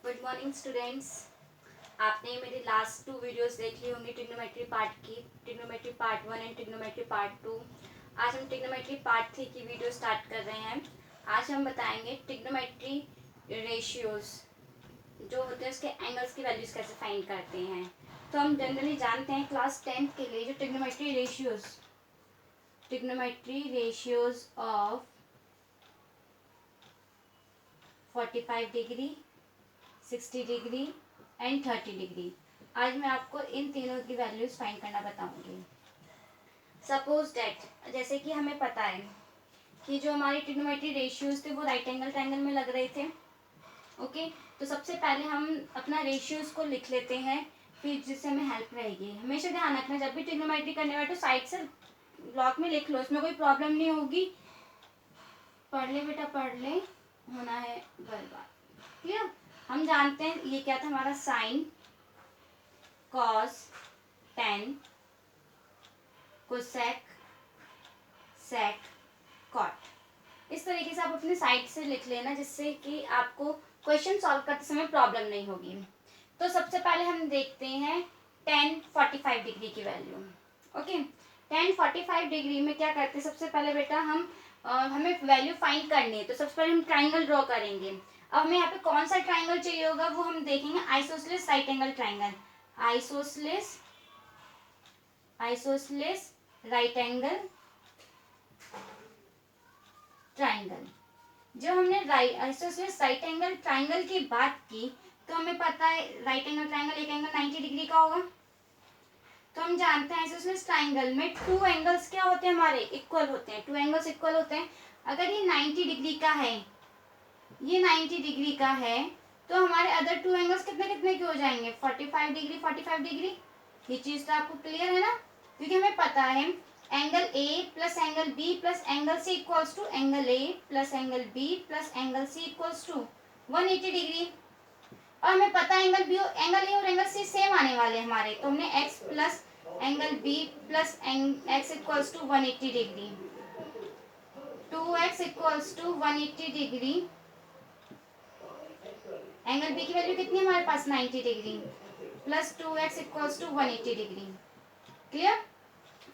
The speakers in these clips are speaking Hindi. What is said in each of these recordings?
Good morning students. आपने मेरी लास्ट 2 वीडियोस देख ली होंगी ट्रिग्नोमेट्री पार्ट की, trigonometry part 1 and trigonometry part 2। आज हम ट्रिग्नोमेट्री पार्ट 3 की वीडियो स्टार्ट कर रहे हैं। आज हम बताएंगे ट्रिग्नोमेट्री रेशियोज जो होते हैं उसके एंगल्स की वैल्यूज कैसे फाइंड करते हैं। तो हम जनरली जानते हैं क्लास 10th के लिए जो trigonometry ratios of 45 degree, 60 degree and 30 degree. आज मैं आपको इन तीनों की वैल्यूज फाइंड करना बताऊंगी। सपोज डेट, जैसे कि हमें पता है कि जो हमारी ट्रिग्नोमेट्री रेशियोज थे वो राइट एंगल ट्रायंगल में लग रहे थे। ओके, तो सबसे पहले हम अपना रेशियोज को लिख लेते हैं, फिर जिससे हमें हेल्प रहेगी। हमेशा ध्यान रखना जब भी ट्रिग्नोमेट्री करने बैठो साइड से ब्लॉक में लिख लो, इसमें कोई प्रॉब्लम नहीं होगी। पढ़ ले बेटा पढ़ ले, होना है बर्बाद। क्लियर? हम जानते हैं ये क्या था हमारा साइन, कॉस, टेन, कोसेक, सेक, कॉट। इस तरीके से आप अपने साइड से लिख लेना जिससे कि आपको क्वेश्चन सॉल्व करते समय प्रॉब्लम नहीं होगी। तो सबसे पहले हम देखते हैं tan 45 डिग्री की वैल्यू। ओके, tan 45 डिग्री में क्या करते हैं, सबसे पहले बेटा हमें वैल्यू फाइंड करनी है। तो सबसे पहले हम ट्राइंगल ड्रॉ करेंगे। अब हमें यहाँ पे कौन सा ट्राइंगल चाहिए होगा वो हम देखेंगे, isosceles right angle triangle. Isosceles right angle triangle. जब हमने आइसोसेलेस राइट एंगल ट्राइंगल की बात की तो हमें पता है राइट एंगल ट्राइंगल एक एंगल 90 डिग्री का होगा। तो हम जानते हैं आइसोसेलेस ट्राइंगल में टू एंगल्स क्या होते हैं, हमारे इक्वल होते हैं। टू एंगल्स इक्वल होते हैं। अगर ये 90 डिग्री का है, ये 90 डिग्री का है, तो हमारे अदर टू एंगल्स कितने कितने के हो जाएंगे, 45 डिग्री 45 डिग्री। ये चीज तो आपको क्लियर है ना, क्योंकि हमें पता है angle A plus angle B plus angle C equals to angle A plus angle B plus angle C equals to 180 degree. और हमें पता है एंगल ए और एंगल सी सेम आने वाले हमारे, तो हमने x plus angle B plus x equals to 180 degree, 2x equals to 180 degree. Angle B की वैल्यू कितनी है हमारे पास, 90 degree, plus 2x equals to 180 degree. Clear?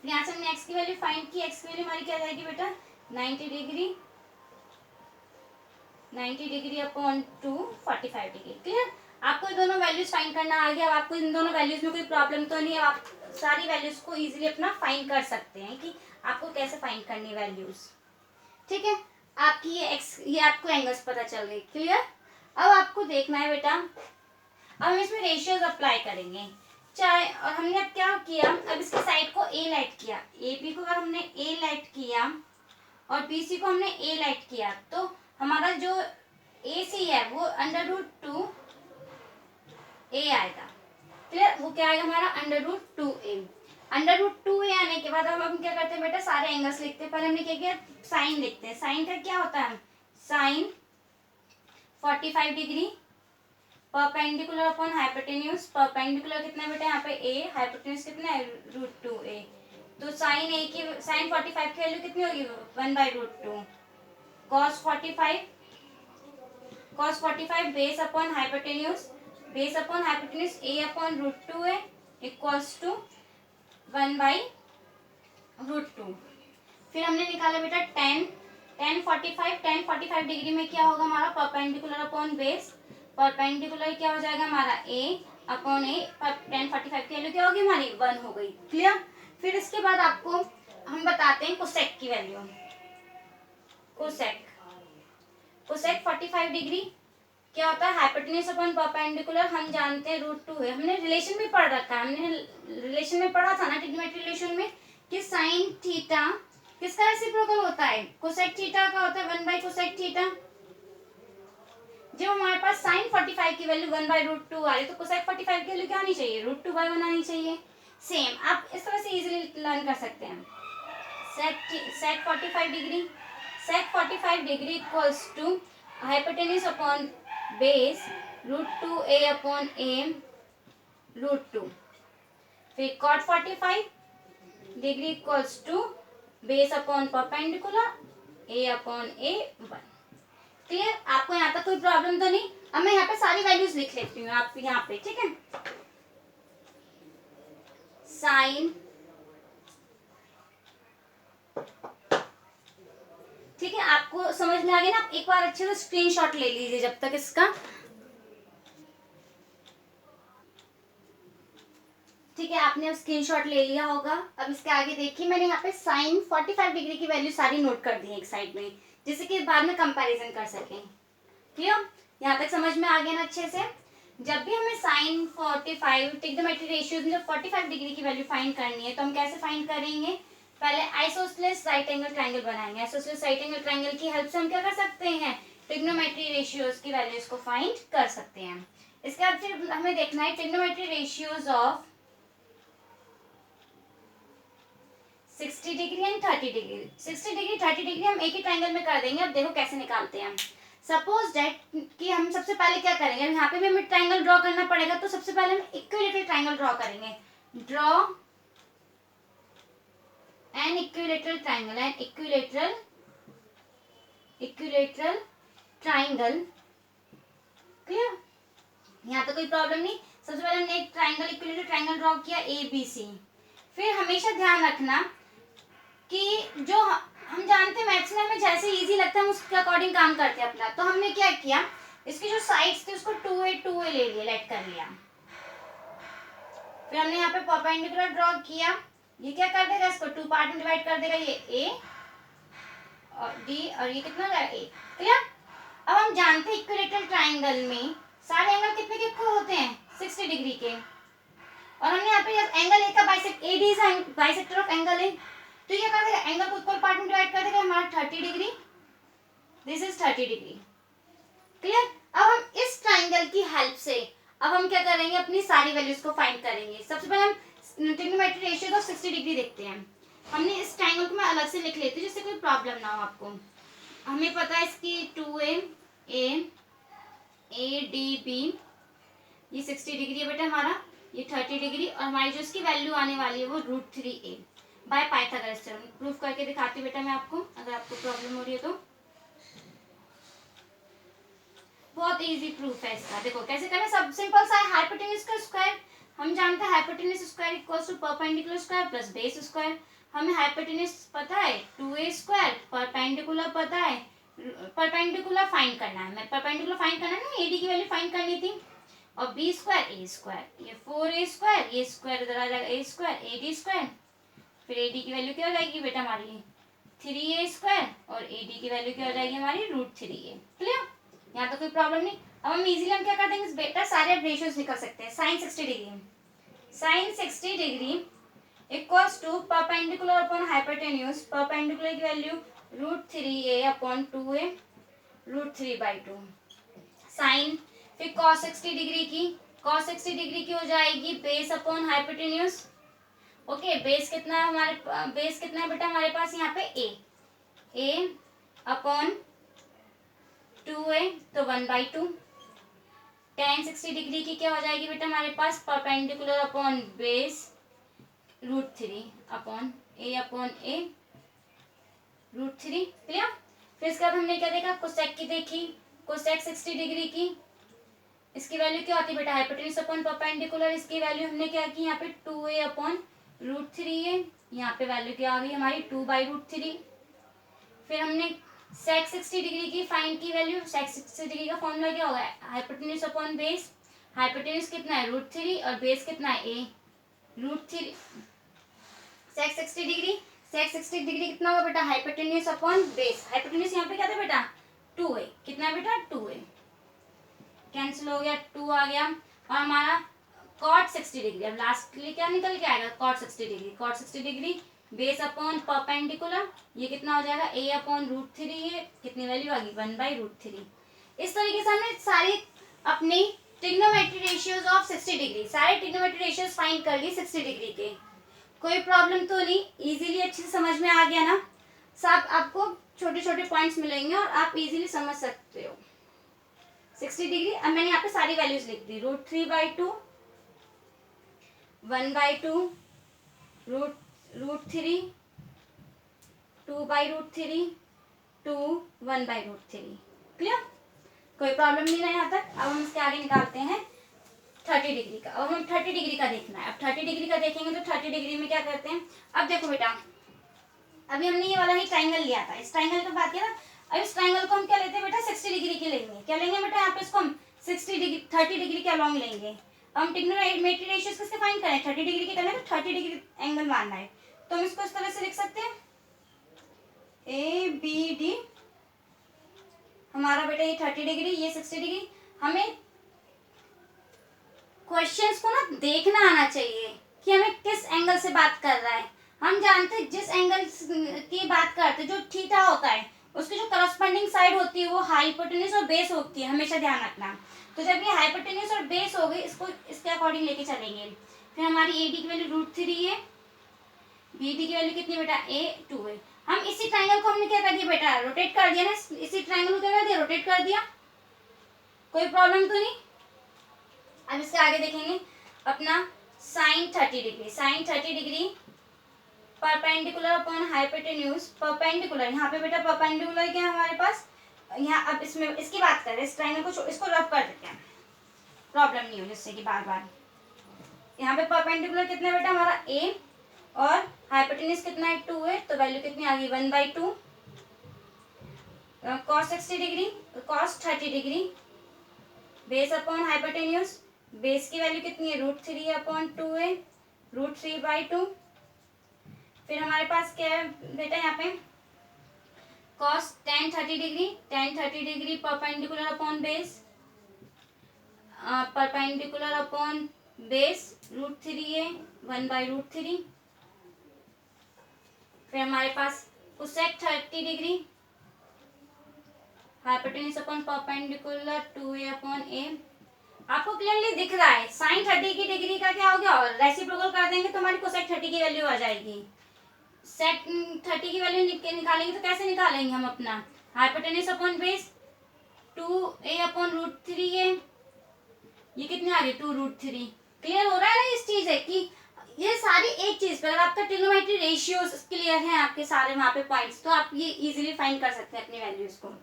यहाँ से हमने x की वैल्यू फाइंड की, x की वैल्यू हमारी क्या जाएगी बेटा, 90 degree, 90 degree upon 2 45 degree. Clear? आपको ये दोनों वैल्यूज फाइंड करना आ गया। अब आपको इन दोनों वैल्यूज में कोई प्रॉब्लम तो नहीं है, आप सारी वैल्यूज को इजीली अपना फाइंड कर सकते हैं कि आपको कैसे फाइंड करनी वैल्यूज। ठीक है, आपकी ये आपको एंगल्स पता चल गई। क्लियर? अब आपको देखना है बेटा, अब हम इसमें रेशियोज अप्लाई करेंगे। चाहे और हमने अब क्या किया, अब इसकी साइड को ए लाइट किया, ए बी को अगर हमने ए लाइट किया और बी सी को हमने ए लाइट किया, तो हमारा जो ए सी है वो √2 ए आएगा। क्लियर? वो क्या आएगा हमारा √2 ए। √2 ए आने के बाद अब हम क्या करते हैं बेटा, सारे एंगल्स लिखते हैं। पहले हमने क्या किया, साइन लिखते हैं। साइन का क्या होता है, sine 45 degree perpendicular upon hypotenuse. Perpendicular कितना है बेटा यहाँ पे a, हाइपोटेन्यूज कितना है √2 a। तो साइन 45 की वैल्यू कितनी होगी, 1/√2। cos 45 base upon hypotenuse, a upon √2a equals to 1/√2। फिर हमने निकाला बेटा tan 45 डिग्री में क्या होगा हमारा, परपेंडिकुलर अपॉन बेस, परपेंडिकुलर क्या हो जाएगा हमारा a अपॉन a, tan 45 की वैल्यू क्या होगी हमारी 1 हो गई। क्लियर? फिर इसके बाद आपको हम बताते हैं कोसेक की वैल्यू। कोसेक 45 डिग्री क्या होता है, हाइपोटेन्यूज अपॉन परपेंडिकुलर। हम जानते हैं √2 है, हमने रिलेशन में पढ़ रखा है, हमने रिलेशन में पढ़ा था ना ट्रिग्नोमेट्री रिलेशन में कि साइन थीटा किसका रेसिप्रोकल होता है, कोसेक थीटा का होता है 1/कोसेक थीटा। जब हमारे पास साइन 45 की वैल्यू 1/√2 आ रही है तो कोसेक 45 की वैल्यू क्या आनी चाहिए, √2/1 आनी चाहिए। सेम आप इस तरह से इजीली लर्न कर सकते हैं। Sec 45 degree equals to hypotenuse upon base √2a upon a √2। फिर cot 45 degree equals to base upon perpendicular a upon a 1। क्लियर? आपको यहाँ तक कोई प्रॉब्लम तो नहीं? अब मैं यहाँ पे सारी वैल्यूज लिख लेती हूँ आप यहाँ पे, ठीक है। साइन, ठीक है, आपको समझ में आ गया ना। आप एक बार अच्छे से स्क्रीनशॉट ले लीजिए जब तक इसका, ठीक है। आपने अब स्क्रीनशॉट ले लिया होगा। अब इसके आगे देखिए, मैंने यहाँ पे साइन 45 डिग्री की वैल्यू सारी नोट कर दी है एक साइड में, जिससे कि बाद में कंपैरिजन कर सकें। क्लियर, यहाँ तक समझ में आ गया ना अच्छे से। जब भी हमें साइन 45 ट्रिग्नोमेट्रिक रेशियोज में जब 45 डिग्री की वैल्यू फाइंड करनी है तो हम कैसे फाइंड करेंगे? पहले आइसोसेलेस राइट एंगल ट्रायंगल बनाएंगे। आइसोसेलेस राइट एंगल ट्रायंगल की हेल्प से हम क्या कर सकते हैं? ट्रिग्नोमेट्री रेशियोज की वैल्यूज को फाइंड कर सकते हैं। इसके बाद फिर हमें देखना है trigonometry ratios of 60 degree and 30 degree. 60 degree 30 degree हम एक ही ट्रायंगल में कर देंगे। अब देखो कैसे निकालते हैं हम। सपोज दैट कि हम सबसे पहले क्या करेंगे, यहाँ पे भी हमें ट्रायंगल ड्रॉ करना पड़ेगा, तो सबसे पहले हम इक्विलेटरल ट्रायंगल ड्रॉ करेंगे। Draw an equilateral triangle, an equilateral triangle. Clear, यहाँ तो कोई प्रॉब्लम नहीं। सबसे पहले हमने एक ट्रायंगल इक्विलेटरल ट्रायंगल ड्रॉ किया ABC। फिर हमेशा ध्यान रखना कि जो हम जानते हैं मैथ्स में हमें जैसे इजी लगता है हम उसके अकॉर्डिंग काम करते हैं अपना। तो हमने क्या किया, इसकी जो साइड्स थी उसको 2a ले लिया, लेट कर लिया। फिर हमने यहाँ पे परपेंडिकुलर ड्रॉ किया। ये क्या कर देगा, इसको 2 पार्ट में डिवाइड कर देगा, ये A और D और ये कितना होगा A। क्लियर, अब हम जानते हैं इक्विलेटरल ट्रायंगल में सारे एंगल कितने के इक्वल होते हैं? 60 डिग्री के। और हमने यहाँ पे एंगल ए का AD is bisector of angle A, तो ये क्या कर देगा, एंगल को इक्वल पार्ट में डिवाइड कर देगा, हमारा 30 degree, this is 30 degree. Clear, अब हम इस ट्रायंगल की हेल्प से अब हम क्या करेंगे, अपनी सारी वैल्यूज को फाइंड करेंगे। सबसे पहले हम ट्रिग्नोमेट्रिक रेशियो ऑफ 60 डिग्री देखते हैं। हमने इस ट्रायंगल को मैं अलग से लिख लेती हूँ जिससे कोई प्रॉब्लम ना हो आपको। हमें पता है इसकी 2a ADB, ये 60 डिग्री है बेटा हमारा, ये 30 डिग्री, और हमारी जो इसकी वैल्यू आने वाली है वो √3a by Pythagoras theorem. Proof करके दिखाती हूँ बेटा मैं आपको, अगर आपको प्रॉब्लम हो रही है तो। बहुत इजी प्रूफ है इसका, देखो कैसे करना। सब सिंपल सा है, हाइपोटेन्यूज का स्क्वायर। हम जानते हैं hypotenuse square equals to perpendicular square plus base square. हमें हाइपोटेन्यूज पता है 2a स्क्वायर, परपेंडिकुलर पता है, परपेंडिकुलर फाइंड करना है। मैं परपेंडिकुलर फाइंड करना है ना, AD की वैल्यू फाइंड करनी थी। और B स्क्वायर A स्क्वायर, ये 4a स्क्वायर, ये स्क्वायर इधर आ जाएगा A स्क्वायर AD स्क्वायर। फिर AD की वैल्यू क्या हो जाएगी बेटा हमारी 3a स्क्वायर, और AD की वैल्यू क्या हो जाएगी हमारी √3a। क्लियर, यहाँ तो कोई प्रॉब्लम नहीं। अब हम इजीली हम क्या कर देंगे बेटा, सारे रेशियोज निकल सकते हैं। Sine 60 degree, sine 60 degree equals to perpendicular upon hypotenuse, perpendicular की value √3a upon 2a √3/2। Sine फिर cos 60 डिग्री की, cos 60 डिग्री की हो जाएगी base upon hypotenuse. Okay, base कितना है हमारे, बेस कितना है बेटा हमारे पास यहाँ पे a अपॉन 2a, तो 1/2। tan 60 डिग्री की क्या हो जाएगी बेटा हमारे पास, perpendicular upon base √3 upon a upon a √3। Clear, फिर इसके बाद हमने क्या देखा, कोसेक की देखी, कोसेक 60 डिग्री की, इसकी वैल्यू क्या होती है बेटा, हाइपोटेन्यूज अपॉन परपेंडिकुलर। इसकी वैल्यू हमने क्या की यहाँ पे 2a अपॉन √3a, यहाँ पे वैल्यू क्या आ गई हमारी 2/√3। फिर हमने सेक 60 डिग्री की फाइंड की वैल्यू, सेक 60 डिग्री का फॉर्मूला क्या होगा, हाइपोटेन्यूज अपॉन बेस। हाइपोटेन्यूज कितना है √3 और बेस कितना है a √3। Sec 60 degree, sec 60 degree कितना होगा बेटा, हाइपोटेन्यूज अपॉन बेस। हाइपोटेन्यूज यहाँ पे क्या था बेटा 2a, कितना है बेटा 2a, कैंसिल हो गया, 2 आ गया। और हमारा cot 60 डिग्री, अब लास्टली क्या निकल के आएगा, cot 60 degree, cot 60 degree base upon perpendicular, ये कितना हो जाएगा a अपॉन √3, ये कितनी वैल्यू आ गई 1/√3। इस तरीके से हमने सारी अपनी ट्रिग्नोमेट्री रेशियोज ऑफ 60 डिग्री, सारे ट्रिग्नोमेट्री रेशियोज फाइंड कर लिए 60 डिग्री के। कोई प्रॉब्लम तो नहीं, इजीली अच्छे से समझ में आ गया ना। सब आपको छोटे छोटे पॉइंट्स मिलेंगे और आप इजीली समझ सकते हो। 60 डिग्री, अब मैंने यहाँ पे सारी वैल्यूज लिख दी, √3/2, 1/2, √3, 2/√3, 2, 1/√3। क्लियर, कोई प्रॉब्लम नहीं है यहाँ तक। अब हम इसके आगे निकालते हैं 30 डिग्री का। अब हमें 30 डिग्री का देखना है। अब 30 डिग्री का देखेंगे तो 30 डिग्री में क्या करते हैं, अब देखो बेटा, अभी हमने ये वाला ही ट्राइंगल लिया था, इस ट्राइंगल पे बात किया ना। अब इस ट्राइंगल को हम क्या लेते हैं बेटा, 60 डिग्री के लेंगे। क्या लेंगे बेटा, यहाँ पे इसको हम 60 डिग्री 30 डिग्री के अलॉन्ग लेंगे। अब हम ट्रिग्नोमेट्री रेशियोज किसके फाइंड करें, 30 डिग्री के करना है, तो 30 डिग्री एंगल मानना है। तो हम इसको इस तरह से लिख सकते हैं, ए बी डी, हमारा बेटा ये 30 डिग्री, ये 60 डिग्री। हमें क्वेश्चंस को ना देखना आना चाहिए कि हमें किस एंगल से बात कर रहा है। हम जानते हैं जिस एंगल की बात करते हैं, जो थीटा होता है, उसकी जो करस्पॉन्डिंग साइड होती है वो हाइपोटेन्यूज और बेस होती है, हमेशा ध्यान रखना। तो जब ये हाइपोटेन्यूज और बेस हो गई, इसको इसके अकॉर्डिंग लेके चलेंगे। फिर हमारी ए डी की वैल्यू √3 है, बी डी की वैल्यू कितनी बेटा, A2 है। हम इसी ट्राइंगल को हमने क्या कर दिया बेटा, रोटेट कर दिया ना, इसी ट्राइंगल को क्या कर दिया, रोटेट कर दिया। कोई प्रॉब्लम तो नहीं। अब इसके आगे देखेंगे अपना sin 30 degree. sin 30 degree perpendicular upon hypotenuse, perpendicular, यहाँ पे बेटा परपेंडिकुलर क्या है हमारे पास, यहाँ अब इसमें इसकी बात करें, इस ट्राइंगल को इसको रफ कर देते हैं, प्रॉब्लम नहीं हो जिससे कि बार बार। यहाँ पे परपेंडिकुलर कितना है बेटा हमारा A, और हाइपोटेन्यूज कितना है 2 है, तो वैल्यू कितनी आ गई 1/2। cos 60 degree, cos 30 degree, base upon hypotenuse, base की वैल्यू कितनी है √3/2 है, √3/2। फिर हमारे पास क्या है बेटा यहाँ पे cos tan 30 degree, tan 30 degree perpendicular upon base, perpendicular upon base √3 है, 1/√3। फिर हमारे पास cosec 30 degree, hypotenuse upon perpendicular 2a/a। आपको क्लियरली दिख रहा है sin 30 की डिग्री का क्या हो गया, और रेसिप्रोकल कर देंगे तो हमारी cosec 30 की वैल्यू आ जाएगी। sec 30 की वैल्यू निकालेंगे तो कैसे निकालेंगे हम अपना, हाइपोटेन्यूज अपॉन बेस 2a/√3 है, ये कितनी आ रही है 2√3। क्लियर हो रहा है ना, इस चीज है कि ये सारी एक चीज पर, अगर आपका ट्रिग्नोमेट्री रेशियोज क्लियर है आपके सारे वहां पे पॉइंट्स, तो आप ये इजीली फाइंड कर सकते हैं अपनी वैल्यूज को।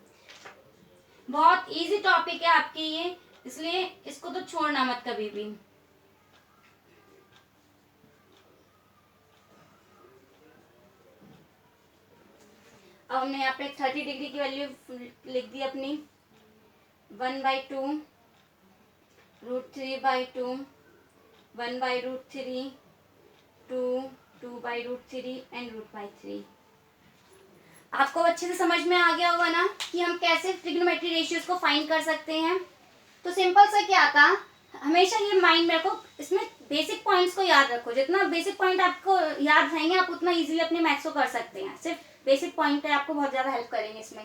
बहुत इजी टॉपिक है आपकी ये, इसलिए इसको तो छोड़ना मत कभी भी। अब हमने यहाँ पे 30 डिग्री की वैल्यू लिख दी अपनी 1/2, √3/2, 1/√3, 2, 2/√3 एंड √3। आपको अच्छे से समझ में आ गया होगा ना कि हम कैसे ट्रिग्नोमेट्री रेशियोज को फाइंड कर सकते हैं। तो सिंपल सा क्या था, हमेशा ये माइंड में रखो, इसमें बेसिक पॉइंट्स को याद रखो। जितना बेसिक पॉइंट आपको याद रहेंगे, आप उतना इजीली अपने मैथ्स को कर सकते हैं। सिर्फ बेसिक पॉइंट है, आपको बहुत ज़्यादा हेल्प करेंगे इसमें।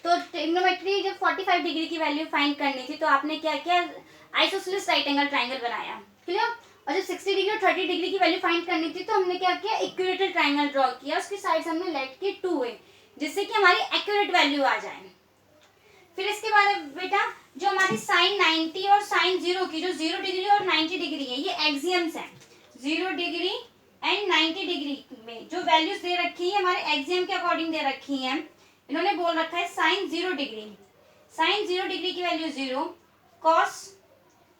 तो ट्रिग्नोमेट्री जब 45 डिग्री की वैल्यू फाइंड करनी थी, तो आपने क्या किया, आइसोसेलेस राइट एंगल ट्राइंगल बनाया, क्लियर। और जब 60 डिग्री और 30 डिग्री की वैल्यू फाइंड करनी थी, तो हमने क्या किया, इक्विलेटरल ट्राइंगल ड्रॉ किया, उसकी साइड्स हमने लेट की 2 है, जिससे कि हमारी एक्यूरेट वैल्यू आ जाए। फिर इसके बाद बेटा जो हमारी sin 90 और sin 0 की, जो 0 डिग्री और 90 डिग्री है, ये एक्सियम्स हैं। 0 डिग्री एंड 90 डिग्री में जो वैल्यूज दे रखी है, हमारे एक्सियम के अकॉर्डिंग दे रखी हैं। इन्होंने बोल रखा है sin 0 डिग्री, sin 0 डिग्री की वैल्यू 0, cos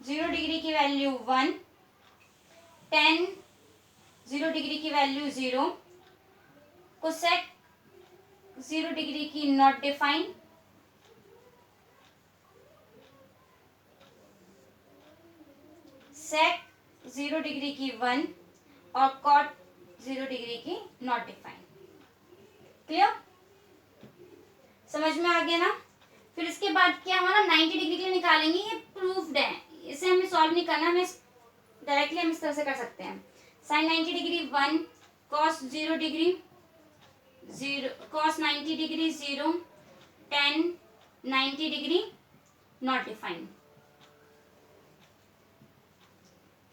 0 डिग्री की वैल्यू 1, tan 0 डिग्री की वैल्यू 0, cosec 0 डिग्री की नॉट डिफाइंड, sec 0 डिग्री की 1 और cot 0 डिग्री की नॉट डिफाइंड। क्लियर, समझ में आ गया ना। फिर इसके बाद क्या हमारा 90 डिग्री के लिए निकालेंगे, ये प्रूफ्ड है, इसे हमें सॉल्व नहीं करना, हमें डायरेक्टली हम इस तरह से कर सकते हैं। sin 90 degree 1, cos 0 degree 0, cos 90 degree 0, tan 90 degree not defined.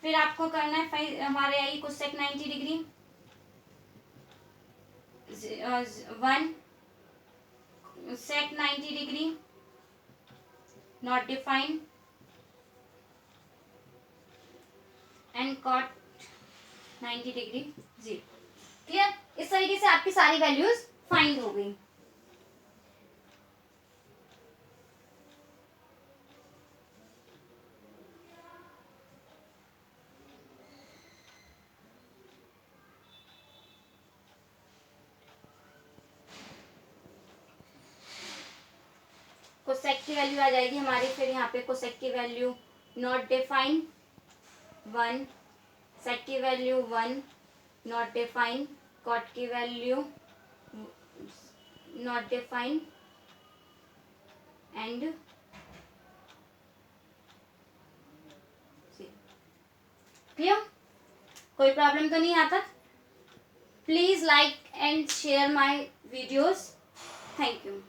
फिर आपको करना है हमारे आई cosec 90 degree 1, sec 90 degree not defined and cot 90 degree 0। Clear, इस तरीके से आपकी सारी वैल्यूज फाइंड हो गई। कोसेक की वैल्यू आ जाएगी हमारी, फिर यहाँ पे कोसेक की वैल्यू नॉट डिफाइन 1, सेक की वैल्यू 1 नॉट डिफाइन, कॉट की value not define and clear. कोई प्रॉब्लम तो नहीं आता। Please like and share my videos. Thank you.